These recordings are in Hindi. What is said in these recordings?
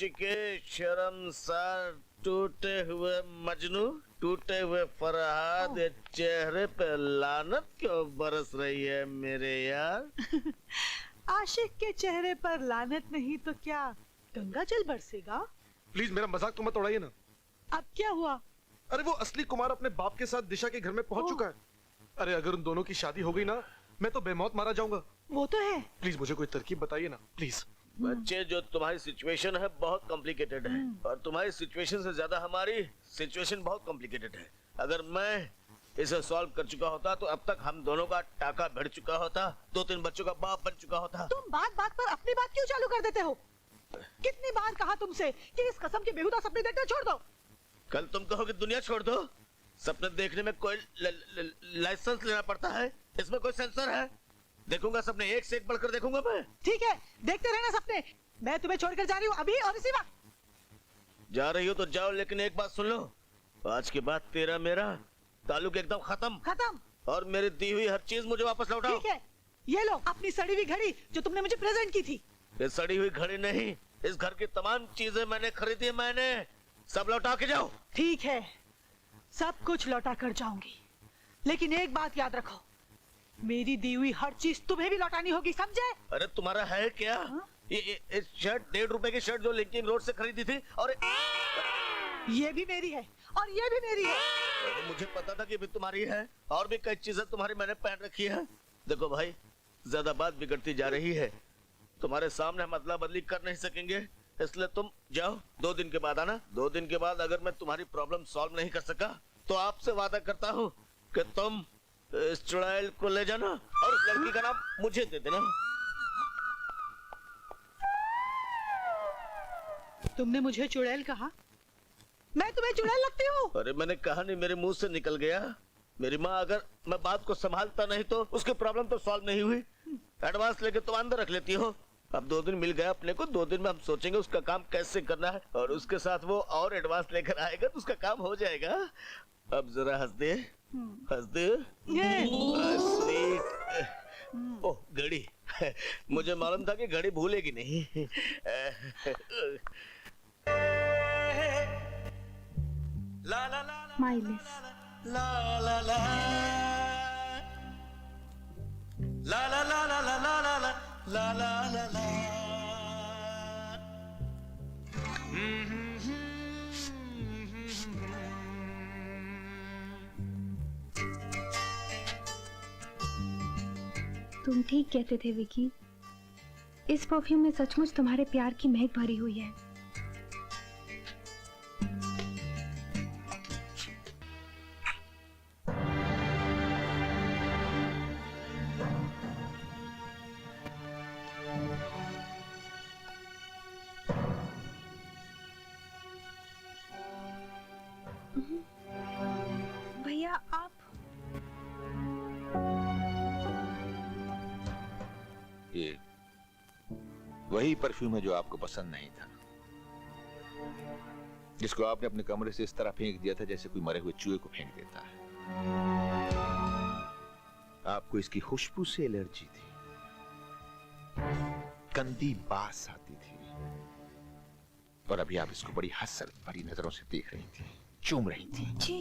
आशिके शर्मसार टूटे हुए मजनू, टूटे हुए फरहाद, ये चेहरे पे लानत क्यों बरस रही है मेरे यार? आशिक के चेहरे पर लानत नहीं तो क्या गंगा जल बरसेगा? प्लीज मेरा मजाक तो मत उड़ाइए ना। अब क्या हुआ? अरे वो असली कुमार अपने बाप के साथ दिशा के घर में पहुंच चुका है। अरे अगर उन दोनों की शादी हो गई ना, मैं तो बेमौत मारा जाऊंगा। वो तो है। प्लीज मुझे कोई तरकीब बताइए ना, प्लीज। बच्चे, जो तुम्हारी सिचुएशन है बहुत कॉम्प्लिकेटेड है, और तुम्हारी सिचुएशन से ज्यादा हमारी सिचुएशन बहुत कॉम्प्लिकेटेड है। अगर मैं इसे सॉल्व कर चुका होता तो अब तक हम दोनों का टाका भिड़ चुका होता, 2-3 बच्चों का बाप बन चुका होता। तुम बात बात पर अपनी बात क्यों चालू कर देते हो? कितनी बार कहा तुमसे कि इस कसम के बेहुदा सपने देखना छोड़ दो। कल तुम कहो कि दुनिया छोड़ दो। सपने देखने में कोई लाइसेंस लेना पड़ता है? इसमें कोई सेंसर है? देखूंगा सपने, एक से एक बढ़कर देखूंगा मैं। ठीक है, देखते रहना सपने। मैं तुम्हें छोड़कर जा रही हूँ अभी और इसी वक्त। जा रही हो तो जाओ, लेकिन एक बात सुन लो, आज के बाद तेरा मेरा ताल्लुक एकदम खत्म। खत्म? और मेरी दी हुई हर चीज मुझे वापस लौटाओ। ठीक है, ये लो अपनी सड़ी हुई घड़ी जो तुमने मुझे प्रेजेंट की थी। ये सड़ी हुई घड़ी नहीं, इस घर की तमाम चीजें मैंने खरीदी, मैंने सब लौटा के जाओ। ठीक है, सब कुछ लौटा कर जाऊंगी, लेकिन एक बात याद रखो, मेरी दी हुई हर चीज तुम्हें भी लौटानी होगी, समझे? अरे तुम्हारा है क्या? ये शर्ट 1.5 रुपए की शर्ट जो लिंकिंग रोड से खरीदी थी, और ये भी मेरी है और ये भी मेरी है। मुझे पता था कि भी तुम्हारी है, और भी कई चीजें तुम्हारी मैंने पहन रखी है। देखो भाई, ज्यादा बात बिगड़ती जा रही है, तुम्हारे सामने हम अदला बदली कर नहीं सकेंगे, इसलिए तुम जाओ, 2 दिन के बाद आना। 2 दिन के बाद अगर मैं तुम्हारी प्रॉब्लम सॉल्व नहीं कर सका तो आपसे वादा करता हूँ कि तुम इस चुड़ैल को ले जाना और उस लड़की का नाम मुझे दे देना। तुमने मुझे चुड़ैल कहा? मैं तुम्हें चुड़ैल लगती हूँ? अरे मैंने कहा नहीं, मेरे मुंह से निकल गया। मेरी माँ, अगर मैं बात को संभालता नहीं तो उसकी प्रॉब्लम तो सॉल्व नहीं हुई। एडवांस लेके तुम अंदर रख लेती हो। अब 2 दिन मिल गया अपने को, 2 दिन में हम सोचेंगे उसका काम कैसे करना है, और उसके साथ वो और एडवांस लेकर आएगा तो उसका काम हो जाएगा। अब जरा हंस दे, हंस दे। स्वीट। ओह घड़ी, मुझे मालूम था कि घड़ी भूलेगी नहीं। माइलिस ला ला ला ला ला ला ला ला ला ला ला ला ला ला। तुम ठीक कहते थे विकी, इस परफ्यूम में सचमुच तुम्हारे प्यार की महक भरी हुई है। भैया आप ये वही परफ्यूम है जो आपको पसंद नहीं था, जिसको आपने अपने कमरे से इस तरह फेंक दिया था जैसे कोई मरे हुए चूहे को फेंक देता है। आपको इसकी खुशबू से एलर्जी थी, गंदी बास आती थी, और अभी आप इसको बड़ी हसरत भरी नजरों से देख रही थी, चूम रही थी। जी,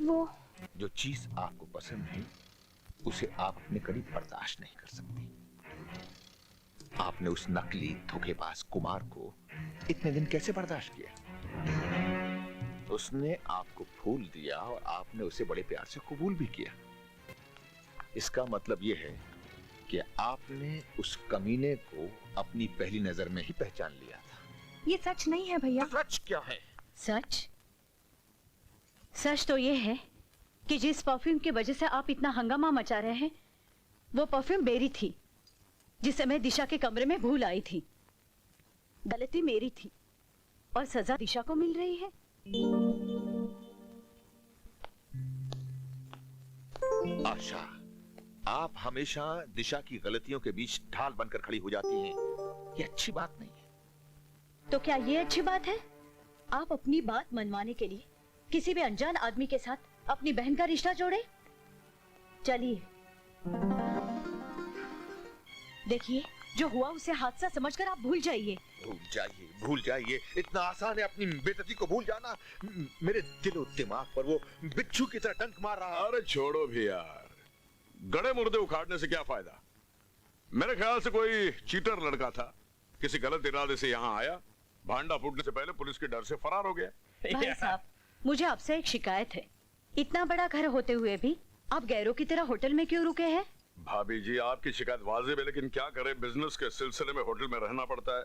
वो जो चीज आपको पसंद है उसे आप अपने करीब बर्दाश्त नहीं कर सकती। आपने उस नकली धोखेबाज कुमार को इतने दिन कैसे बर्दाश्त किया? उसने आपको फूल दिया और आपने उसे बड़े प्यार से कबूल भी किया। इसका मतलब यह है कि आपने उस कमीने को अपनी पहली नजर में ही पहचान लिया था। ये सच नहीं है भैया। तो सच क्या है? सच? सच तो ये है कि जिस परफ्यूम की वजह से आप इतना हंगामा मचा रहे हैं, वो परफ्यूम मेरी थी, जिसे मैं दिशा के कमरे में भूल आई थी। गलती मेरी थी और सजा दिशा को मिल रही है। आशा, आप हमेशा दिशा की गलतियों के बीच ढाल बनकर खड़ी हो जाती हैं। ये अच्छी बात नहीं है। तो क्या ये अच्छी बात है? आप अपनी बात मनवाने के लिए किसी भी अनजान आदमी के साथ अपनी बहन का रिश्ता जोड़े? चलिए, देखिए, जो हुआ उसे हादसा समझकर आप भूल जाइए। भूल जाइए। इतना आसान है अपनी बेइज्जती को भूल जाना। मेरे दिलो दिमाग पर वो बिच्छू की तरह डंक मार रहा है। अरे छोड़ो भी यार, गड़े मुर्दे उखाड़ने से क्या फायदा। मेरे ख्याल से कोई चीटर लड़का था, किसी गलत इरादे से यहाँ आया, भांडा फूटने से पहले पुलिस के डर से फरार हो गया। भाई साहब, मुझे आपसे एक शिकायत है। इतना बड़ा घर होते हुए भी आप गैरों की तरह होटल में क्यों रुके हैं? भाभी जी, आपकी शिकायत वाजिब है, लेकिन क्या करें, बिजनेस के सिलसिले में होटल में रहना पड़ता है।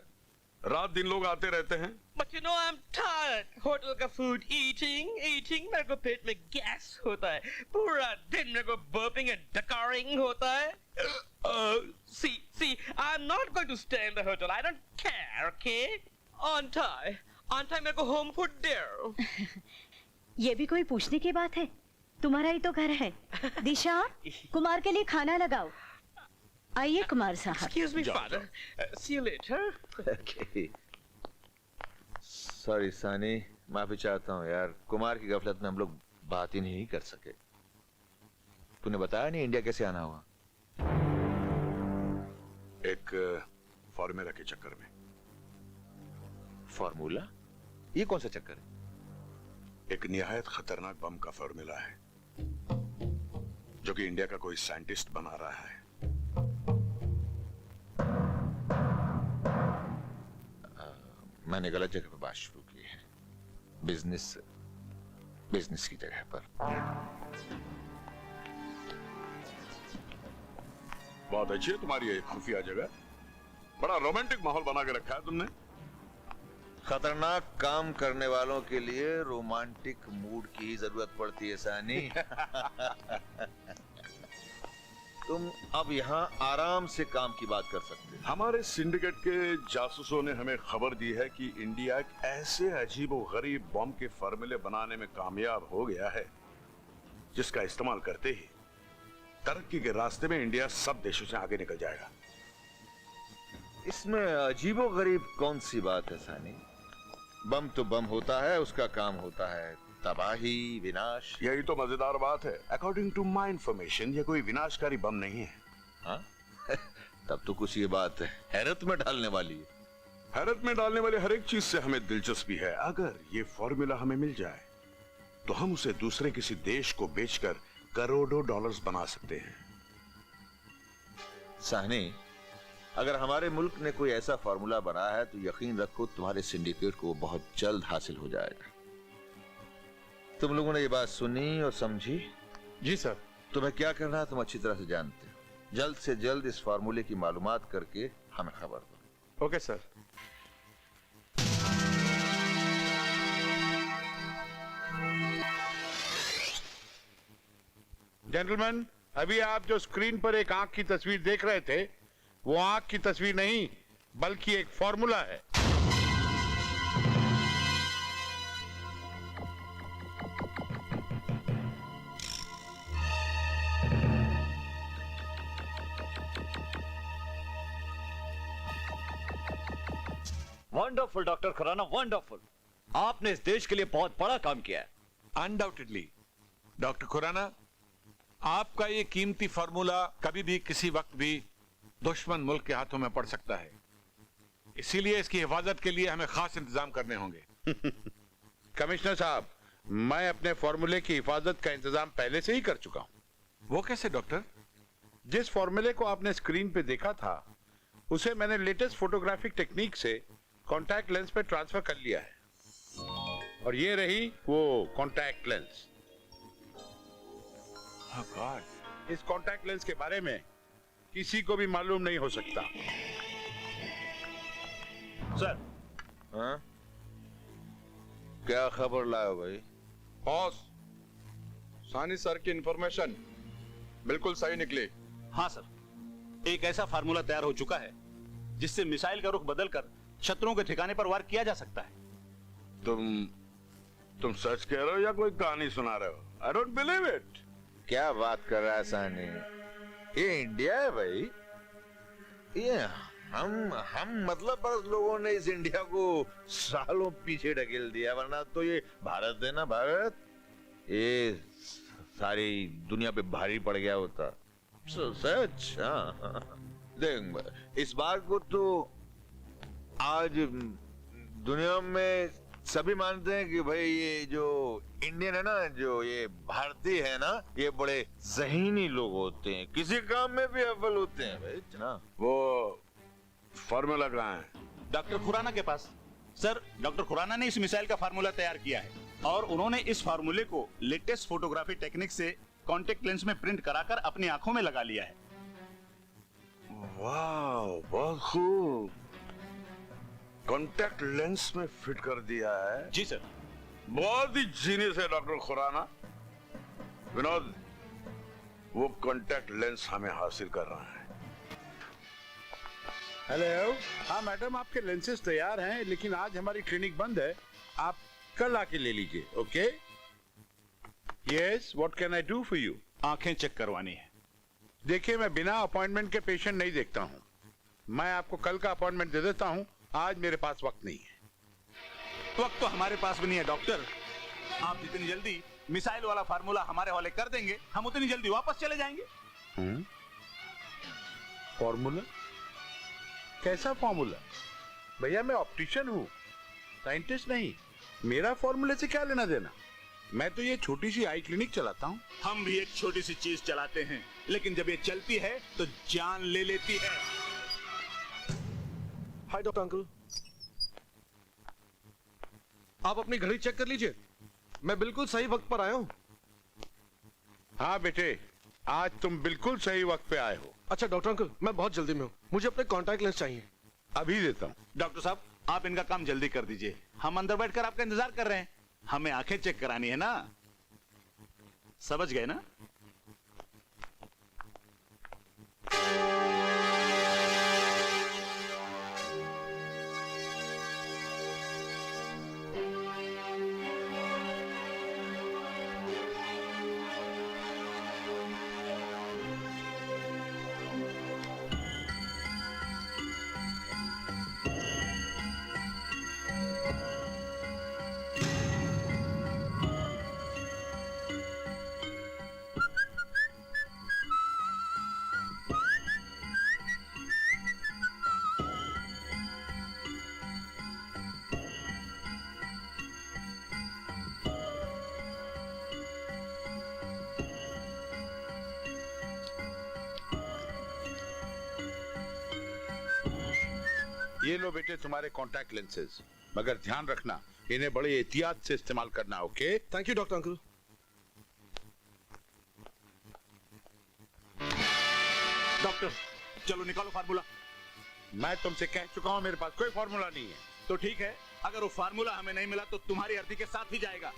रात दिन लोग आते रहते हैं। But you know I'm tired. Hotel का फूड eating मेरे को पेट में गैस होता है। पूरा दिन मेरे को burping and डकारिंग होता है। See, I'm not going to stay in the hotel. I don't care, okay? On time मेरे को home food there. ये भी कोई पूछने की बात है? तुम्हारा ही तो घर है। दिशा, कुमार के लिए खाना लगाओ। आइए कुमार साहब। Excuse me, father. See you later. Sorry सानी, माफी चाहता हूँ यार, कुमार की गफलत में हम लोग बात ही नहीं कर सके। तूने बताया नहीं इंडिया कैसे आना हुआ? एक फॉर्मूला के चक्कर में। फॉर्मूला? ये कौन सा चक्कर है? एक निहायत खतरनाक बम का फॉर्मूला है जो कि इंडिया का कोई साइंटिस्ट बना रहा है। मैंने गलत जगह पर बात शुरू की है। बिजनेस की जगह पर। बहुत अच्छी है तुम्हारी ये खुफिया जगह, बड़ा रोमांटिक माहौल बना के रखा है तुमने। खतरनाक काम करने वालों के लिए रोमांटिक मूड की ही जरूरत पड़ती है सानी। तुम अब यहाँ आराम से काम की बात कर सकते हो। हमारे सिंडिकेट के जासूसों ने हमें खबर दी है कि इंडिया एक ऐसे अजीबोगरीब बम के फॉर्मूले बनाने में कामयाब हो गया है जिसका इस्तेमाल करते ही तरक्की के रास्ते में इंडिया सब देशों से आगे निकल जाएगा। इसमें अजीबोगरीब कौन सी बात है सानी? बम तो बम होता है, उसका काम होता है तबाही, विनाश। यही तो मजेदार बात है। अकॉर्डिंग टू माई इंफॉर्मेशन ये कोई विनाशकारी बम नहीं है। हाँ? तब तो कुछ ये बात हैरत में डालने वाली है। हैरत में डालने वाली हर एक चीज से हमें दिलचस्पी है। अगर ये फॉर्मूला हमें मिल जाए तो हम उसे दूसरे किसी देश को बेचकर करोड़ों डॉलर्स बना सकते हैं। साहनी, अगर हमारे मुल्क ने कोई ऐसा फॉर्मूला बनाया है तो यकीन रखो तुम्हारे सिंडिकेट को बहुत जल्द हासिल हो जाएगा। तुम लोगों ने ये बात सुनी और समझी? जी सर। तुम्हें क्या करना है तुम अच्छी तरह से जानते हो। जल्द से जल्द इस फॉर्मूले की मालूमात करके हमें खबर दो। Okay sir. जेंटलमैन, अभी आप जो स्क्रीन पर एक आंख की तस्वीर देख रहे थे, वो आंख की तस्वीर नहीं बल्कि एक फॉर्मूला है। Wonderful doctor Khurana, wonderful. आपने इस देश के लिए बहुत बड़ा काम किया है। अनडाउटेडली डॉक्टर खुराना, आपका ये कीमती फार्मूला कभी भी किसी वक्त भी दुश्मन मुल्क के हाथों में पड़ सकता है। इसीलिए इसकी हिफाजत के लिए हमें खास इंतजाम करने होंगे। कमिश्नर साहब, मैं अपने फार्मूले की हिफाजत का इंतजाम पहले से ही कर चुका हूं। वो कैसे डॉक्टर? जिस फार्मूले को आपने स्क्रीन पे देखा था उसे मैंने लेटेस्ट फोटोग्राफिक टेक्निक से कॉन्टैक्ट लेंस पे ट्रांसफर कर लिया है और ये रही वो कॉन्टैक्ट लेंस। Oh God, इस कॉन्टैक्ट लेंस के बारे में किसी को भी मालूम नहीं हो सकता। सर। हाँ? क्या खबर लाए भाई? बॉस, सानी सर की इंफॉर्मेशन बिल्कुल सही निकली। हाँ सर, एक ऐसा फार्मूला तैयार हो चुका है जिससे मिसाइल का रुख बदलकर शत्रुओं के ठिकाने पर वार किया जा सकता है। तुम सच कह रहे हो या कोई कहानी सुना रहे हो? I don't believe it. क्या बात कर रहा है सानी? ये इंडिया है भाई। ये हम मतलब बस लोगों ने इस इंडिया को सालों पीछे ढकेल दिया, वरना तो ये भारत है ना, भारत, ये सारी दुनिया पे भारी पड़ गया होता। सच। हाँ, देख इस बार को तो आज दुनिया में सभी मानते हैं कि भाई ये जो इंडियन है ना, जो ये भारतीय है ना, ये बड़े ज़हीनी लोग होते हैं, किसी काम में भी अव्वल होते हैं भाई ना। वो फार्मूला कहाँ है? डॉक्टर खुराना के पास। सर, डॉक्टर खुराना ने इस मिसाइल का फार्मूला तैयार किया है और उन्होंने इस फार्मूले को लेटेस्ट फोटोग्राफी टेक्निक से कॉन्टेक्ट लेंस में प्रिंट कराकर अपनी आंखों में लगा लिया है। वाह, बहुत खूब। कॉन्टैक्ट लेंस में फिट कर दिया है। जी सर। बहुत ही जीनियस है डॉक्टर खुराना। विनोद, वो कॉन्टैक्ट लेंस हमें हासिल कर रहा है। हेलो। हाँ मैडम, आपके लेंसेज तैयार हैं, लेकिन आज हमारी क्लिनिक बंद है। आप कल आके ले लीजिए। Okay? Yes, what can I do for you? आंखें चेक करवानी है। देखिए, मैं बिना अपॉइंटमेंट के पेशेंट नहीं देखता हूँ। मैं आपको कल का अपॉइंटमेंट दे देता हूँ, आज मेरे पास वक्त नहीं है। वक्त तो हमारे पास भी नहीं है डॉक्टर। आप जितनी जल्दी मिसाइल वाला फार्मूला हमारे हवाले कर देंगे, हम उतनी जल्दी वापस चले जाएंगे। फॉर्मूला? कैसा फॉर्मूला? भैया, मैं ऑप्टिशियन हूँ, साइंटिस्ट नहीं। मेरा फॉर्मूले से क्या लेना देना? मैं तो ये छोटी सी आई क्लिनिक चलाता हूँ। हम भी एक छोटी सी चीज चलाते हैं, लेकिन जब ये चलती है तो जान ले लेती है। हाय डॉक्टर अंकल, आप अपनी घड़ी चेक कर लीजिए, मैं बिल्कुल सही वक्त पर आया हूँ। हाँ बेटे, आज तुम बिल्कुल सही वक्त पे आए हो। अच्छा डॉक्टर अंकल, मैं बहुत जल्दी में हूँ, मुझे अपने कॉन्टैक्ट लेंस चाहिए। अभी देता हूँ। डॉक्टर साहब, आप इनका काम जल्दी कर दीजिए, हम अंदर बैठकर आपका इंतजार कर रहे हैं। हमें आंखें चेक करानी है ना, समझ गए ना? ये लो बेटे तुम्हारे कॉन्टैक्ट लेंसेज, मगर ध्यान रखना इन्हें बड़े एहतियात से इस्तेमाल करना। Okay? Thank you doctor uncle. Doctor, चलो निकालो फार्मूला। मैं तुमसे कह चुका हूं मेरे पास कोई फार्मूला नहीं है। तो ठीक है, अगर वो फार्मूला हमें नहीं मिला तो तुम्हारी अर्थी के साथ ही जाएगा।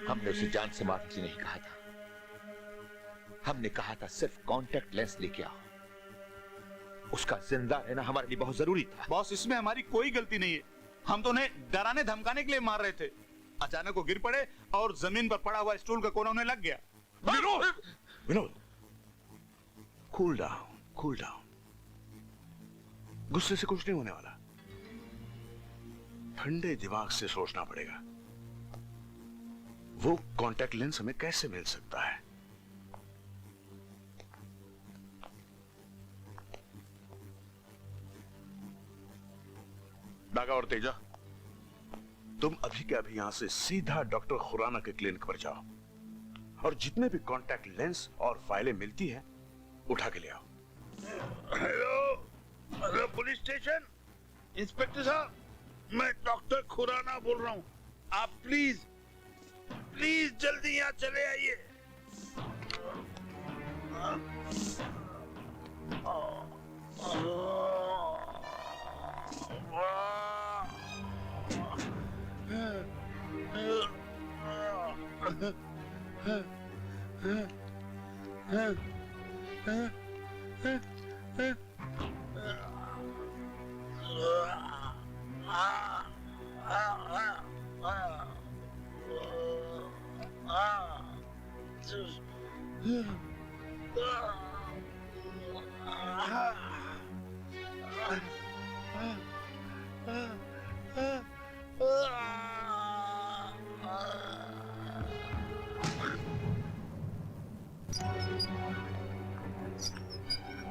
हमने उसे जान से मारने के लिए नहीं कहा था, हमने कहा था सिर्फ कॉन्टैक्ट लेंस लेके आओ। उसका जिंदा रहना हमारे लिए बहुत जरूरी था। बॉस, इसमें हमारी कोई गलती नहीं है, हम तो उन्हें डराने धमकाने के लिए मार रहे थे। अचानक वो गिर पड़े और जमीन पर पड़ा हुआ स्टूल का कोना उन्हें लग गया। Vinod, Vinod, cool down, cool down. गुस्से से कुछ नहीं होने वाला, ठंडे दिमाग से सोचना पड़ेगा। वो कॉन्टैक्ट लेंस हमें कैसे मिल सकता है? डागा और तेजा, तुम अभी के अभी यहां से सीधा डॉक्टर खुराना के क्लिनिक पर जाओ और जितने भी कॉन्टैक्ट लेंस और फाइलें मिलती हैं उठा के ले आओ। हेलो पुलिस स्टेशन, इंस्पेक्टर साहब, मैं डॉक्टर खुराना बोल रहा हूँ। आप प्लीज प्लीज जल्दी यहाँ चले आइए।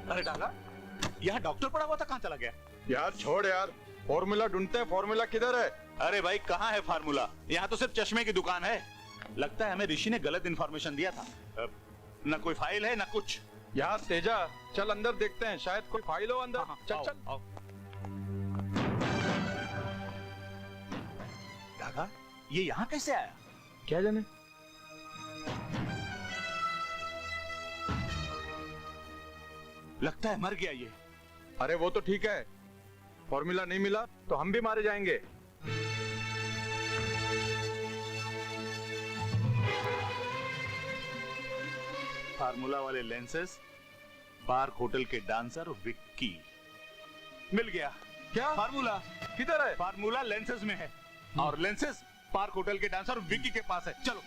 अरे डाला, यहाँ डॉक्टर पड़ा हुआ था, कहाँ चला गया? यार छोड़ यार, फॉर्मूला ढूंढते हैं, फॉर्मूला किधर है? अरे भाई कहाँ है फार्मूला? यहाँ तो सिर्फ चश्मे की दुकान है। लगता है हमें ऋषि ने गलत इन्फॉर्मेशन दिया था। न कोई फाइल है न कुछ। यार तेजा, चल अंदर देखते हैं, शायद कोई फाइल हो अंदर। हाँ, चल आओ, चल। आओ। दादा, ये यहाँ कैसे आया? क्या जाने। लगता है मर गया ये। अरे वो तो ठीक है, फॉर्मूला नहीं मिला तो हम भी मारे जाएंगे। फार्मूला वाले लेंसेस, पार्क होटल के डांसर विक्की। मिल गया। क्या फार्मूला किधर है? फार्मूला लेंसेस में है और लेंसेस पार्क होटल के डांसर विक्की के पास है। चलो।